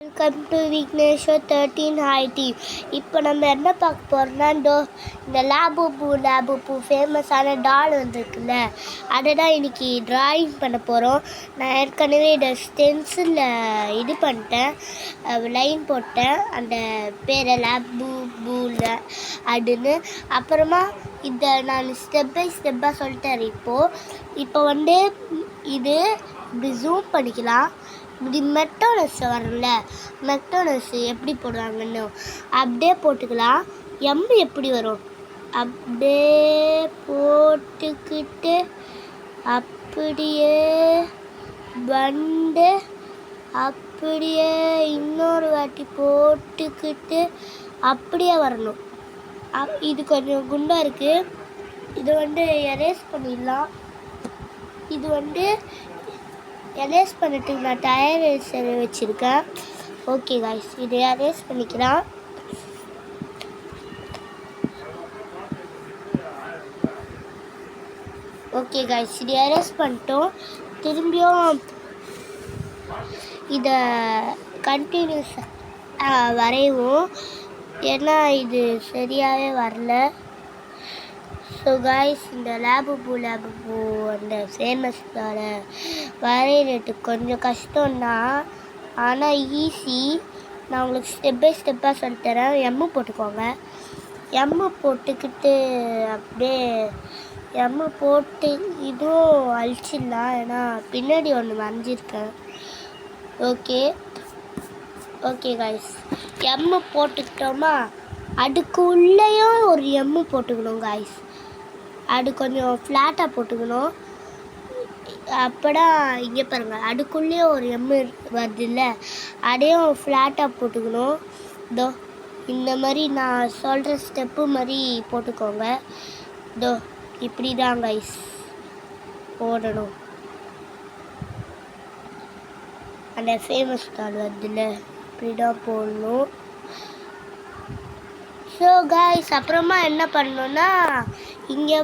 Welcome to Vigneshwar 13 IT. இப்போ நம்ம என்ன பார்க்க போகிறோம்னா இந்த லாபுபு ஃபேமஸான டால் வந்துருக்குல்ல, அதை தான் இன்றைக்கி ட்ராயிங் பண்ண போகிறோம். நான் ஏற்கனவே இதை ஸ்டென்சிலில் இது பண்ணிட்டேன், லைன் போட்டேன் அந்த பேரை லாபுபுல அப்படின்னு. அப்புறமா இதை நான் ஸ்டெப் பை ஸ்டெப்பாக சொல்லிட்டேன். இப்போ இது இப்படி ஜூம் பண்ணிக்கலாம். இப்படி மெக்டோனஸ் வரல, மெக்டோனஸ் எப்படி போடுவாங்கன்னு அப்படியே போட்டுக்கலாம். எப்படி வரும் அப்படியே போட்டுக்கிட்டு அப்படியே வந்து அப்படியே இன்னொரு வாட்டி போட்டுக்கிட்டு அப்படியே வரணும். இது கொஞ்சம் குண்டாக இருக்குது, இது எரேஸ் பண்ணிடலாம். இது எரேஸ் பண்ணிட்டு நான் டயர் எரேசர் வச்சுருக்கேன். ஓகே காய்ஸ், இதை எரேஸ் பண்ணிக்கலாம். ஓகே காய்ஸ், இது எரேஸ் பண்ணிட்டோம். திரும்பியும் இதை கண்டினியூஸ் வரைவோம், ஏன்னா இது சரியாகவே வரல. ஸோ காய்ஸ், இந்த லாபுபு அந்த ஃபேமஸோட வரைகிறது கொஞ்சம் கஷ்டம்தான், ஆனால் ஈஸி. நான் உங்களுக்கு ஸ்டெப் பை ஸ்டெப்பாக சொல்லித்தரேன். எம்மு போட்டுக்கோங்க. எம்மு போட்டுக்கிட்டு அப்படியே எம்மு போட்டு இதுவும் அழிச்சிடலாம், ஏன்னா பின்னாடி ஒன்று வரைஞ்சிருக்கேன். ஓகே காய்ஸ், எம்மு போட்டுக்கிட்டோமா, அதுக்கு உள்ளேயும் ஒரு எம்மு போட்டுக்கணும் காய்ஸ். அது கொஞ்சம் ஃப்ளாட்டாக போட்டுக்கணும். அப்போதான் இங்கே பாருங்கள், அதுக்குள்ளேயே ஒரு எம்மு வருதுல்ல, அதையும் ஃப்ளாட்டாக போட்டுக்கணும். இந்த மாதிரி நான் சொல்கிற ஸ்டெப்பு மாதிரி போட்டுக்கோங்க. இப்படி தான் கைஸ் போடணும். அந்த ஃபேமஸ் டால் வருதுல்ல, இப்படி தான் போடணும். ஸோ காய்ஸ், அப்புறமா என்ன பண்ணணுன்னா, இங்கே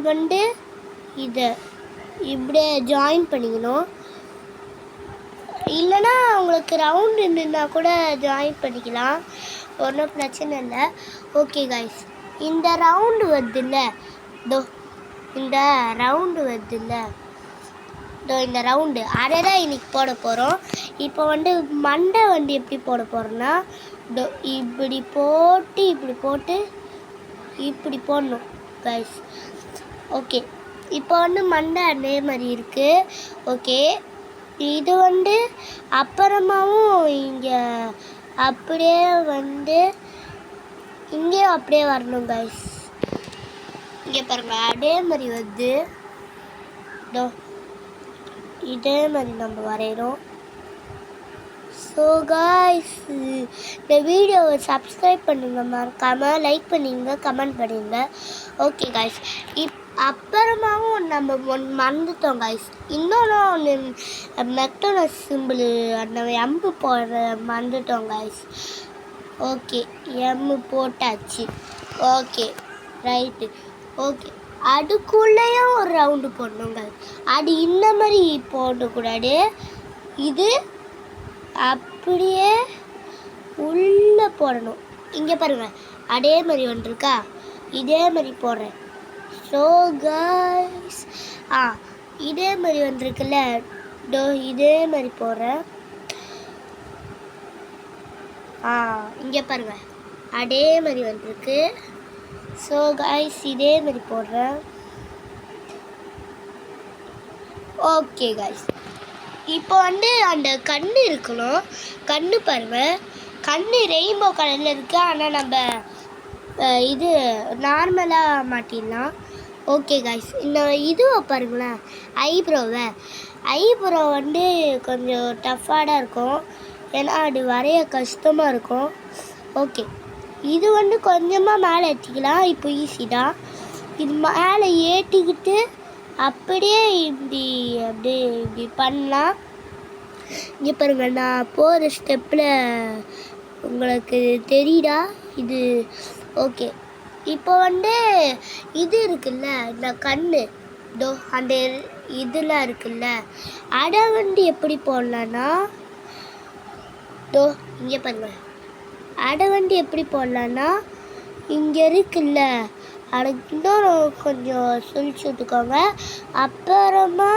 இதை இப்படியே ஜாயின் பண்ணிக்கணும். இல்லைன்னா உங்களுக்கு ரவுண்டு இருந்துன்னா கூட ஜாயின் பண்ணிக்கலாம், ஒன்றும் பிரச்சனை இல்லை. ஓகே காய்ஸ், இந்த ரவுண்டு வருதுல்ல, இந்த ரவுண்டு அதை தான் இன்றைக்கி போட போகிறோம். இப்போ மண்டை எப்படி போட போகிறோன்னா, இப்படி போட்டு இப்படி போடணும் கைஸ். ஓகே, இப்போ மண்டை அதே மாதிரி இருக்குது. ஓகே, இது அப்புறமாவும் இங்கே அப்படியே இங்கேயும் அப்படியே வரணும் கைஸ். இங்கே பாருங்கள், அதே மாதிரி வருது. இதே மாதிரி நம்ம வரைகிறோம். ஸோ காய்ஸ், இந்த வீடியோவை சப்ஸ்கிரைப் பண்ணுங்க, மறக்காமல் லைக் பண்ணிங்க, கமெண்ட் பண்ணிங்க. ஓகே காய்ஸ், அப்புறமாவும் நம்ம மறந்துட்டோம் காய்ஸ். இன்னொன்று மெக்டோனஸ் சிம்பிள் அந்த எம்பு போடுற மறந்துட்டோம் காய்ஸ். ஓகே, எம்மு போட்டாச்சு. Okay right. ஓகே, அதுக்குள்ளேயும் ஒரு ரவுண்டு போடணும் காய்ஸ். அது இந்த மாதிரி போடக்கூடாது, இது அப்படியே உள்ளே போடணும். இங்கே பாருங்கள், அதே மாதிரி ஒன்று இருக்கா, இதே மாதிரி போடுறேன். ஸோ காய்ஸ், இதே மாதிரி வந்துருக்குல்ல, இதே மாதிரி போடுறேன். இங்கே பாருங்கள், அதே மாதிரி வந்துருக்கு. ஸோ காய்ஸ், இதே மாதிரி போடுறேன். ஓகே காய்ஸ், இப்போ அந்த கண்ணு இருக்கணும். கண்ணு பாருங்கள், கண்ணு ரெயின்போ கலரில் இருக்குது, ஆனால் நம்ம இது நார்மலாக மாட்டிடலாம். ஓகே காய்ஸ், இந்த இதுவை பாருங்களேன், ஐப்ரோ கொஞ்சம் டஃப்பாக இருக்கும், ஏன்னா அது வரைய கஷ்டமாக இருக்கும். ஓகே, இது கொஞ்சமாக மேலே ஏற்றிக்கலாம். இப்போ ஈஸி தான். இது மேலே ஏற்றிக்கிட்டு அப்படியே இப்படி பண்ணலாம். இங்கே பாருங்கள், நான் போகிற ஸ்டெப்பில் உங்களுக்கு தெரியுதா இது? ஓகே, இப்போ இது இருக்குல்ல, இந்த கண்ணு அந்த இதெல்லாம் இருக்குல்ல, அதை எப்படி போடலான்னா, இங்கே பாருங்க. அடை வந்து எப்படி போடலான்னா இங்கே இருக்குல்ல, அதுக்கு இன்னொரு கொஞ்சம் சுழிச்சு விட்டுக்கோங்க. அப்புறமா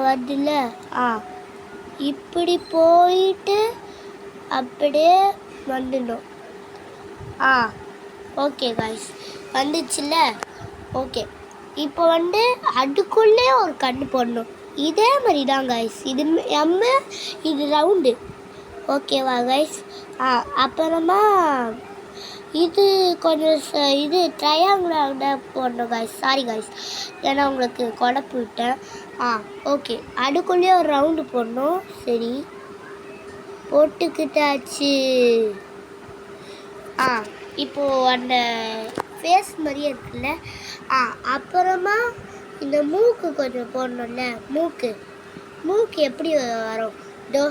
வருதுல்ல, இப்படி போயிட்டு அப்படியே வந்துடணும். Okay guys, வந்துச்சுல்ல. ஓகே, இப்போ வந்து அதுக்குள்ளே ஒரு கண்ணு போடணும். இதே மாதிரி தான் காய்ஸ். இது இது ரவுண்டு. ஓகேவா காய்ஸ்? அப்புறமா இது கொஞ்சம் இது ட்ரையாங்கிளாக போடணும் காய்ஸ். சாரி காய்ஸ், ஏன்னா உங்களுக்கு குழப்பு விட்டேன். ஓகே, அதுக்குள்ளேயே ஒரு ரவுண்டு போடணும். சரி, போட்டுக்கிட்டாச்சு. இப்போது அந்த ஃபேஸ் மாதிரியே இருக்குல்ல. அப்புறமா இந்த மூக்கு கொஞ்சம் போடணும்ல. மூக்கு எப்படி வரும்? டோ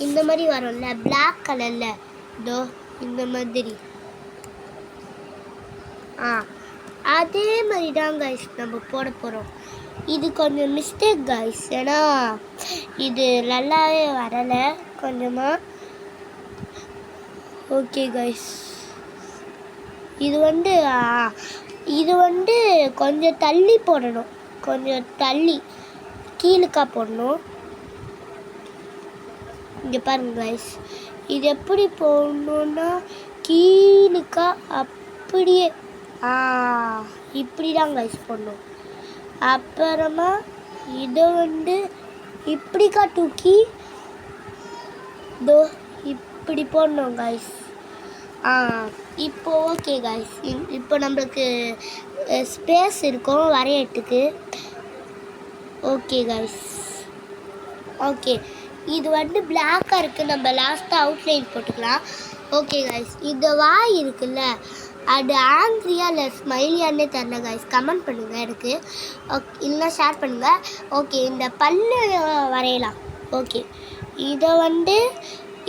இந்த மாதிரி வரும்ல, பிளாக் கலரில். டோ இந்த மாதிரி. அதே மாதிரி தான் கைஸ் நம்ம போட போகிறோம். இது கொஞ்சம் மிஸ்டேக் கைஸ், ஏன்னா இது நல்லாவே வரலை கொஞ்சமாக. ஓகே கைஸ், இது வந்து கொஞ்சம் தள்ளி போடணும். கொஞ்சம் தள்ளி கீழுக்கா போடணும். இங்கே பாருங்க கைஸ், இது எப்படி போடணுன்னா கீழுக்கா அப்படியே இப்படி தான் கைஸ் போடணும். அப்புறமா இதை வந்து இப்படிக்கா தூக்கி இப்படி போடணும் கைஸ். இப்போ ஓகே கைஸ், இப்போ நம்மளுக்கு ஸ்பேஸ் இருக்கும் வரையறதுக்கு. ஓகே கைஸ், ஓகே, இது வந்து பிளாக்காக இருக்குது. நம்ம லாஸ்ட்டாக அவுட்லைன் போட்டுக்கலாம். ஓகே கைஸ், இந்த வாய் இருக்குல்ல, அது ஆங்க்ரியா இல்லை ஸ்மைலியானே தெரில கைஸ். கமெண்ட் பண்ணுங்கள் எனக்கு, இல்லைனா ஷேர் பண்ணுங்கள். ஓகே, இந்த பல்லு வரையலாம். ஓகே, இதை வந்து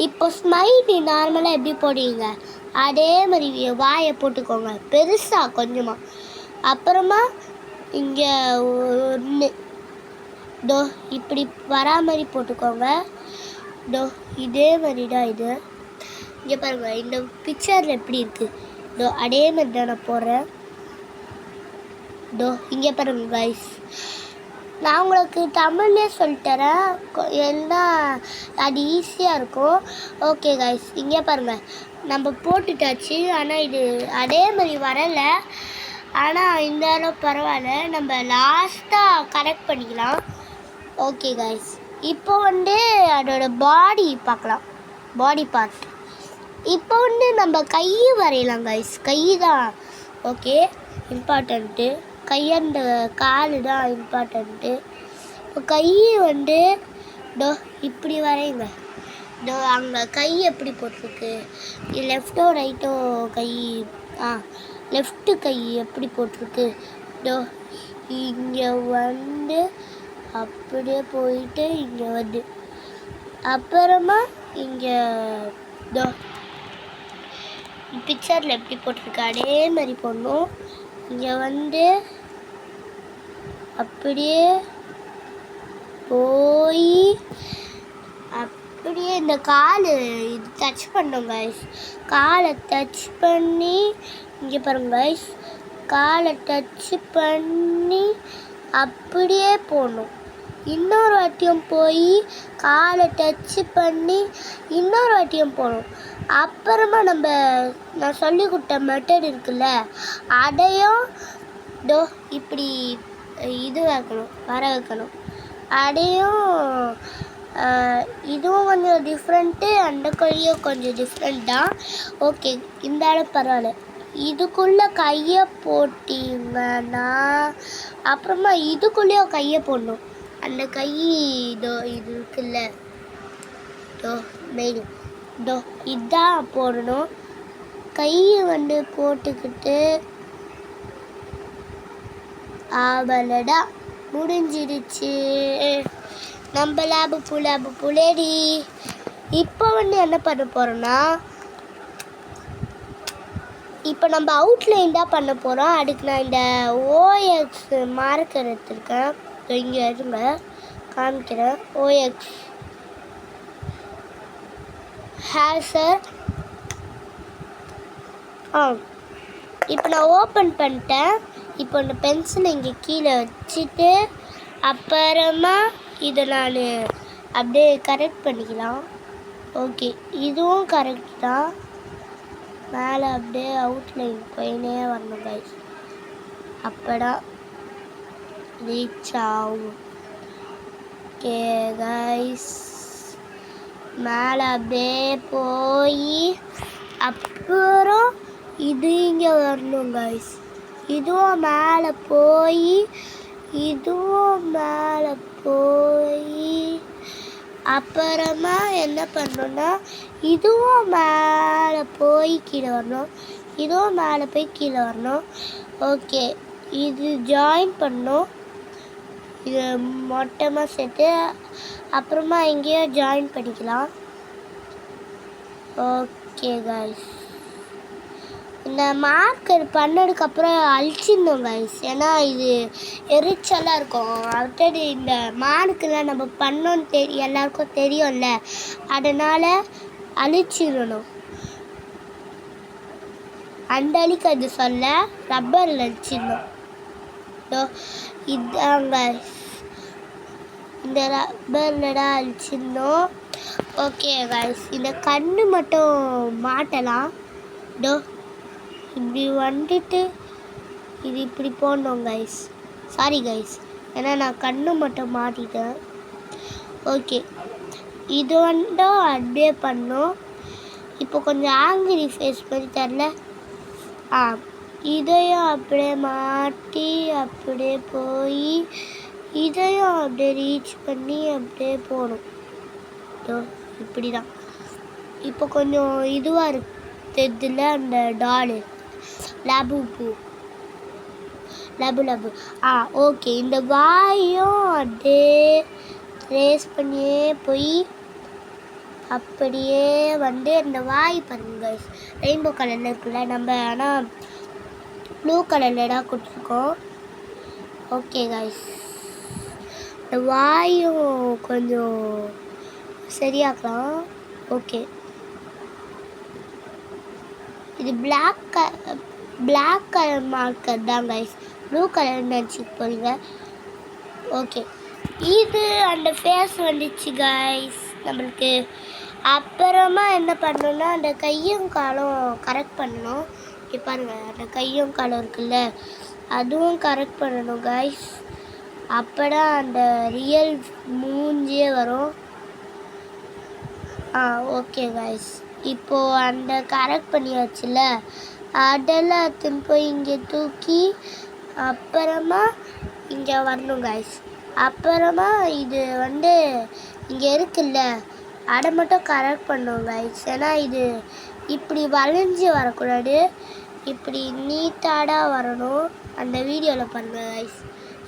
இப்போ ஸ்மைலி நார்மலாக எப்படி போடுவீங்க அதே மாதிரி வாயை போட்டுக்கோங்க பெருசாக கொஞ்சமாக. அப்புறமா இங்கே ஒன்று இப்படி வரா மாதிரி போட்டுக்கோங்க. இதே மாதிரி தான் இது. இங்கே பாருங்கள், இந்த பிக்சரில் எப்படி இருக்குது அதே மாதிரி தான் நான் போடுறேன். இங்கே பாருங்கள் கைஸ், நான் உங்களுக்கு தமிழ்லேயே சொல்லித்தரேன், ஏன்னா அது ஈஸியாக இருக்கும். ஓகே கைஸ், இங்கே பாருங்கள், நம்ம போட்டுட்டாச்சு. ஆனால் இது அதே மாதிரி வரலை. ஆனால் இந்த அளவு பரவாயில்ல, நம்ம லாஸ்ட்டாக கரெக்ட் பண்ணிக்கலாம். ஓகே கைஸ், இப்போ வந்து அதோட பாடி பார்க்கலாம், பாடி பார்ட். இப்போ வந்து நம்ம கை வரையலாம் கைஸ். கை தான் ஓகே இம்பார்ட்டண்ட்டு. கையண்ட கால் தான் இம்பார்ட்டண்ட்டு. இப்போ கை வந்து இப்படி வரையுங்க. அங்கே கை எப்படி போட்டிருக்கு, லெஃப்டோ ரைட்டோ கை, லெஃப்ட்டு கை எப்படி போட்டிருக்கு. இங்கே வந்து அப்படியே போயிட்டு இங்கே வந்து அப்புறமா இங்கே பிக்சரில் எப்படி போட்டிருக்கு அதே மாதிரி போடணும். இங்கே வந்து அப்படியே போய் அப்படியே இந்த கால் இது டச் பண்ணோம் கைஸ். காலை டச் பண்ணி இங்கே பாருங்க கைஸ், காலை டச் பண்ணி அப்படியே போடணும். இன்னொரு வாட்டியும் போய் காலை டச்சு பண்ணி இன்னொரு வாட்டியும் போகணும். அப்புறமா நான் சொல்லி கொடுத்த மெத்தட் இருக்குல்ல, அதையும் இப்படி இது வைக்கணும், வர வைக்கணும். அதையும் இதுவும் கொஞ்சம் டிஃப்ரெண்ட்டு, அந்த கையும் கொஞ்சம் டிஃப்ரெண்ட் தான். ஓகே, இந்த அளவு பரவாயில்ல. இதுக்குள்ளே கையை போட்டிங்கன்னா அப்புறமா இதுக்குள்ளேயும் கையை போடணும். அந்த கை இது இருக்குல்ல, மெயின் இதான் போடணும். கை வந்து போட்டுக்கிட்டு ஆவலடா முடிஞ்சிடுச்சு. நம்ம லேபு புலேடி. இப்போ வந்து என்ன பண்ண போகிறோன்னா, இப்போ நம்ம அவுட்லைன் தான் பண்ண போகிறோம். அதுக்கு நான் இந்த ஓஎக்ஸ் மார்க்கர் எடுத்துருக்கேன். இங்கே இருங்க காமிக்கிறேன். ஓஎக்ஸ் ஹேசர். இப்போ நான் ஓப்பன் பண்ணிட்டேன். இப்போ இந்த பென்சிலை இங்கே கீழே வச்சுட்டு அப்புறமா இதை நான் அப்படியே கரெக்ட் பண்ணிக்கலாம். ஓகே, இதுவும் கரெக்ட் தான். மேலே அப்படியே அவுட்லைன் போயினே வரணும் கைஸ், அப்போதான் ரீச் ஆகும். ஓகே கைஸ், மேலே அப்படியே போய் அப்புறம் இது இங்கே வரணும் கைஸ். இதுவும் மேலே போய் இதுவும் மேலே போய் அப்புறமா என்ன பண்ணணும்னா இதுவும் மேலே போய் கீழே வரணும், இதுவும் மேலே போய் கீழே வரணும். ஓகே, இது ஜாயின் பண்ணணும். இது மொத்தமாக சேர்த்து அப்புறமா எங்கேயோ ஜாயின் பண்ணிக்கலாம். ஓகே கைஸ், இந்த மார்க்கர் பண்ணதுக்கப்புறம் அழிச்சிடணும் கைஸ், ஏன்னா இது எரிச்சலாக இருக்கும். அடுத்தது இந்த மார்க்கெலாம் நம்ம பண்ணோன்னு எல்லாருக்கும் தெரியும்ல, அதனால் அழிச்சிடணும். அந்த அழிக்கிறது சொல்ல ரப்பரில் அழிச்சிடணும். இதாங்க இந்த ரப்பரில் தான் அழிச்சிடணும். ஓகே கைஸ், இந்த கண்ணு மட்டும் மாட்டலாம். இப்படி வந்துட்டு இது இப்படி போடணும் கைஸ். சாரி கைஸ், ஏன்னா நான் கண்ணு மட்டும் மாட்டிட்டேன். ஓகே, இது வந்தும் அப்படியே பண்ணோம். இப்போ கொஞ்சம் ஆங்கிரி ஃபேஸ் பண்ணி தரல. இதையும் அப்படியே மாட்டி அப்படியே போய் இதையும் அப்படியே ரீச் பண்ணி அப்படியே போகணும். இப்படி தான். இப்போ கொஞ்சம் இதுவாக இருக்குதுல அந்த டாலு லபு ஓகே, இந்த வாயும் அப்படியே ட்ரேஸ் பண்ணியே போய் அப்படியே வந்து இந்த வாய் பாருங்க கைஸ், ரெயின்போ கலரில் இருக்குல்ல. நம்ம ஆனால் ப்ளூ கலரில் தான் கொடுத்துருக்கோம். ஓகே கைஸ், இந்த வாயும் கொஞ்சம் சரியாக்கலாம். ஓகே, இது பிளாக் கலர் மார்க்கர் தான் கைஸ், ப்ளூ கலர் நினச்சிட்டு போறீங்க. ஓகே, இது அந்த ஃபேஸ் வந்துச்சு கைஸ் நம்மளுக்கு. அப்புறமா என்ன பண்ணணும்னா அந்த கையும் காலும் கரெக்ட் பண்ணணும். இப்போ பாருங்கள், அந்த கையும் காலம் இருக்குல்ல, அதுவும் கரெக்ட் பண்ணணும் கைஸ். அப்போதான் அந்த ரியல் மூஞ்சியே வரும். ஓகே கைஸ், இப்போது அந்த கரெக்ட் பண்ணியாச்சுல, அதெல்லாம் எடுத்துன்னு போய் இங்கே தூக்கி அப்புறமா இங்கே வரணும் கைஸ். அப்புறமா இது வந்து இங்கே இருக்குல்ல, அதை மட்டும் கரெக்ட் பண்ணணும் கைஸ். ஏன்னா இது இப்படி வளைஞ்சி வரக்கூடாது, இப்படி நீட்டாடாக வரணும். அந்த வீடியோவில் பண்ணுவேன் கைஸ்.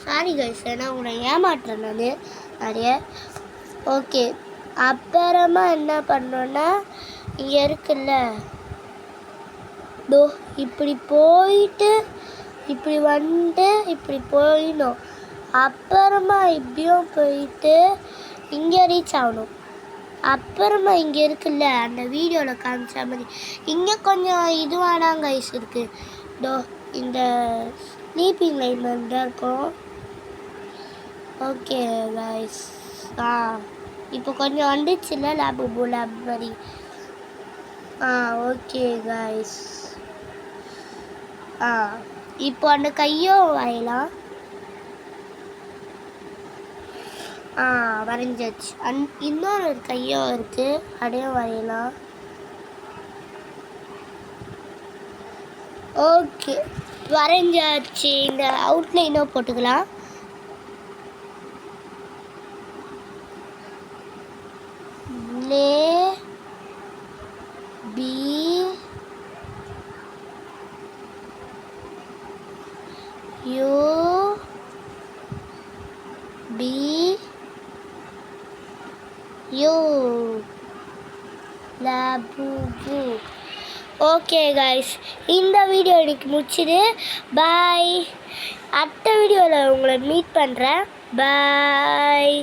சாரி கைஸ், ஏன்னா உங்களை ஏமாற்றுறேன் நான் நிறைய. ஓகே, அப்புறமா என்ன பண்ணோன்னா இங்கே இருக்குல்ல, இப்படி போயிட்டு இப்படி வந்து இப்படி போயிடணும். அப்புறமா இப்படியும் போயிட்டு இங்கே ரீச் ஆகணும். அப்புறமா இங்கே இருக்குல்ல, அந்த வீடியோவில் காமிச்ச மாதிரி இங்கே கொஞ்சம் இதுவானாங்க கைஸ் இருக்குது. இந்த ஸ்லீப்பிங் லைன் தான் இருக்கும். ஓகே கைஸ், இப்போ கொஞ்சம் வந்துச்சுல்ல லேபு லேப் மாதிரி. ஓகே கைஸ், இப்போ அந்த கையும் வரையலாம். வரைஞ்சாச்சு. இன்னொரு கையும் இருக்குது, அதையும் வரையலாம். ஓகே, வரைஞ்சாச்சு. இந்த அவுட்லைனும் போட்டுக்கலாம். ஓகே கைஸ், இந்த வீடியோ எனக்கு முடிச்சுது. பாய். அடுத்த வீடியோவில் உங்களை மீட் பண்ணுறேன். பாய்.